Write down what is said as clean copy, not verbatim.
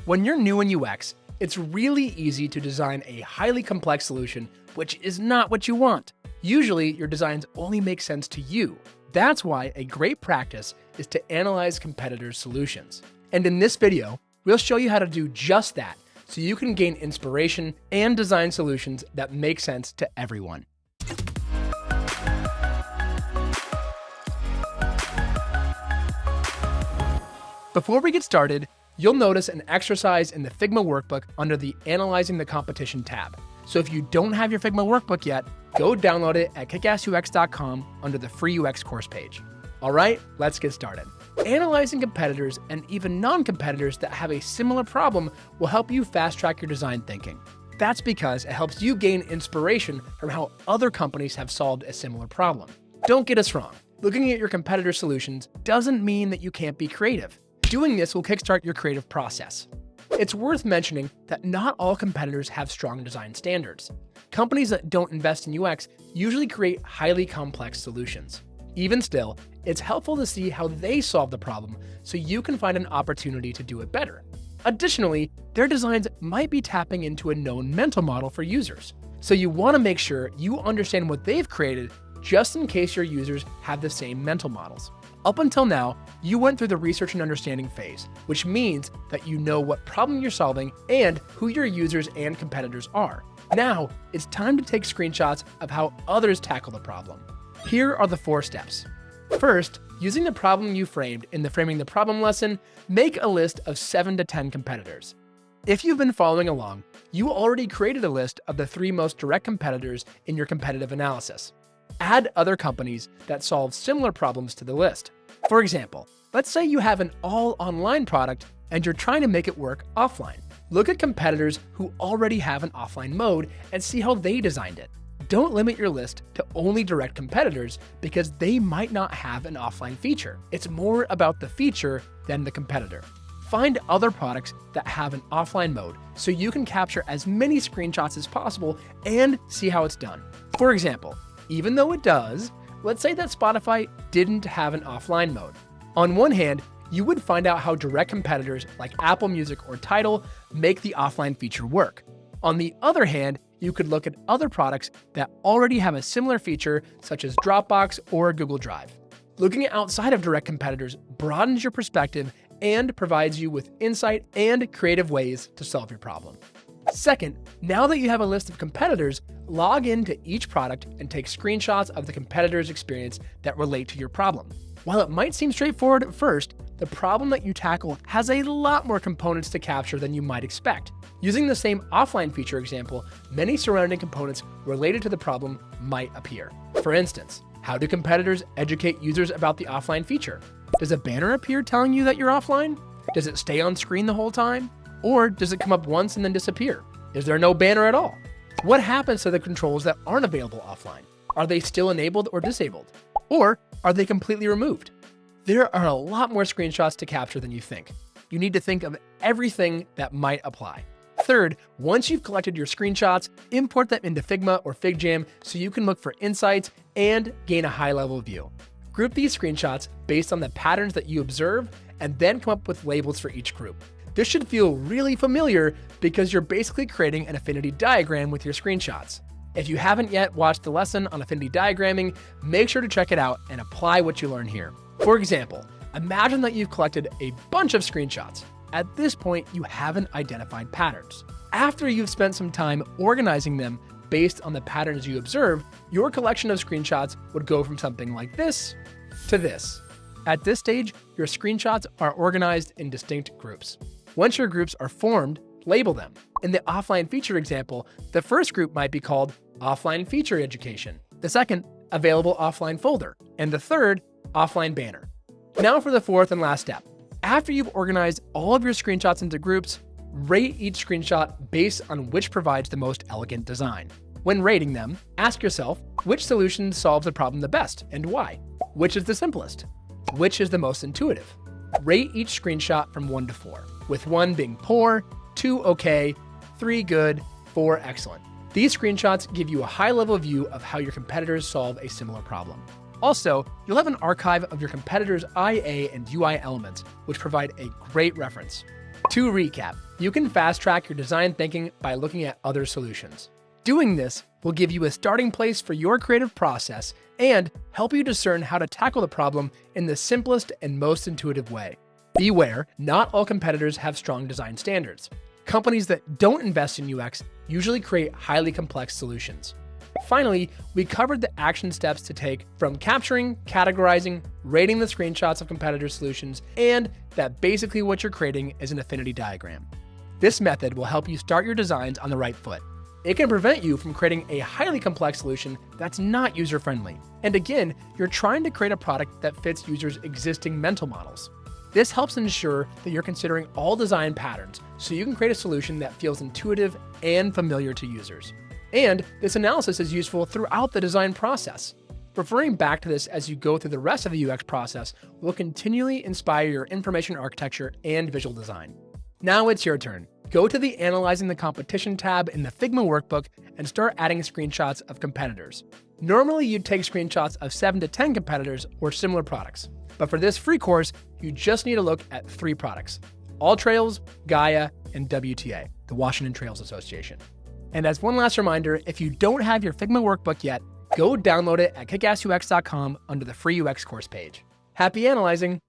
When you're new in UX, it's really easy to design a highly complex solution, which is not what you want. Usually, your designs only make sense to you. That's why a great practice is to analyze competitors' solutions. And in this video, we'll show you how to do just that so you can gain inspiration and design solutions that make sense to everyone. Before we get started, you'll notice an exercise in the Figma workbook under the Analyzing the Competition tab. So if you don't have your Figma workbook yet, go download it at kickassux.com under the free UX course page. All right, let's get started. Analyzing competitors and even non-competitors that have a similar problem will help you fast-track your design thinking. That's because it helps you gain inspiration from how other companies have solved a similar problem. Don't get us wrong. Looking at your competitor solutions doesn't mean that you can't be creative. Doing this will kickstart your creative process. It's worth mentioning that not all competitors have strong design standards. Companies that don't invest in UX usually create highly complex solutions. Even still, it's helpful to see how they solve the problem so you can find an opportunity to do it better. Additionally, their designs might be tapping into a known mental model for users. So you want to make sure you understand what they've created just in case your users have the same mental models. Up until now, you went through the research and understanding phase, which means that you know what problem you're solving and who your users and competitors are. Now, it's time to take screenshots of how others tackle the problem. Here are the 4 steps. First, using the problem you framed in the Framing the Problem lesson, make a list of 7 to 10 competitors. If you've been following along, you already created a list of the 3 most direct competitors in your competitive analysis. Add other companies that solve similar problems to the list. For example, let's say you have an all-online product and you're trying to make it work offline. Look at competitors who already have an offline mode and see how they designed it. Don't limit your list to only direct competitors because they might not have an offline feature. It's more about the feature than the competitor. Find other products that have an offline mode so you can capture as many screenshots as possible and see how it's done. For example, even though it does, let's say that Spotify didn't have an offline mode. On one hand, you would find out how direct competitors like Apple Music or Tidal make the offline feature work. On the other hand, you could look at other products that already have a similar feature, such as Dropbox or Google Drive. Looking outside of direct competitors broadens your perspective and provides you with insight and creative ways to solve your problem. Second, now that you have a list of competitors, log into each product and take screenshots of the competitor's experience that relate to your problem. While it might seem straightforward at first, the problem that you tackle has a lot more components to capture than you might expect. Using the same offline feature example, many surrounding components related to the problem might appear. For instance, how do competitors educate users about the offline feature? Does a banner appear telling you that you're offline? Does it stay on screen the whole time? Or does it come up once and then disappear? Is there no banner at all? What happens to the controls that aren't available offline? Are they still enabled or disabled? Or are they completely removed? There are a lot more screenshots to capture than you think. You need to think of everything that might apply. Third, once you've collected your screenshots, import them into Figma or FigJam so you can look for insights and gain a high-level view. Group these screenshots based on the patterns that you observe and then come up with labels for each group. This should feel really familiar because you're basically creating an affinity diagram with your screenshots. If you haven't yet watched the lesson on affinity diagramming, make sure to check it out and apply what you learn here. For example, imagine that you've collected a bunch of screenshots. At this point, you haven't identified patterns. After you've spent some time organizing them based on the patterns you observe, your collection of screenshots would go from something like this to this. At this stage, your screenshots are organized in distinct groups. Once your groups are formed, label them. In the offline feature example, the first group might be called Offline Feature Education, the second, Available Offline Folder, and the third, Offline Banner. Now for the fourth and last step. After you've organized all of your screenshots into groups, rate each screenshot based on which provides the most elegant design. When rating them, ask yourself which solution solves the problem the best and why. Which is the simplest? Which is the most intuitive? Rate each screenshot from 1 to 4, with 1 being poor, 2 okay, 3 good, 4 excellent. These screenshots give you a high-level view of how your competitors solve a similar problem. Also, you'll have an archive of your competitors' IA and UI elements, which provide a great reference. To recap, you can fast track your design thinking by looking at other solutions. Doing this will give you a starting place for your creative process and help you discern how to tackle the problem in the simplest and most intuitive way. Beware, not all competitors have strong design standards. Companies that don't invest in UX usually create highly complex solutions. Finally, we covered the action steps to take from capturing, categorizing, rating the screenshots of competitor solutions, and that basically what you're creating is an affinity diagram. This method will help you start your designs on the right foot. It can prevent you from creating a highly complex solution that's not user-friendly. And again, you're trying to create a product that fits users' existing mental models. This helps ensure that you're considering all design patterns so you can create a solution that feels intuitive and familiar to users. And this analysis is useful throughout the design process. Referring back to this as you go through the rest of the UX process will continually inspire your information architecture and visual design. Now it's your turn. Go to the Analyzing the Competition tab in the Figma workbook and start adding screenshots of competitors. Normally, you'd take screenshots of 7 to 10 competitors or similar products. But for this free course, you just need to look at 3 products: AllTrails, Gaia, and WTA, the Washington Trails Association. And as one last reminder, if you don't have your Figma workbook yet, go download it at kickassux.com under the free UX course page. Happy analyzing!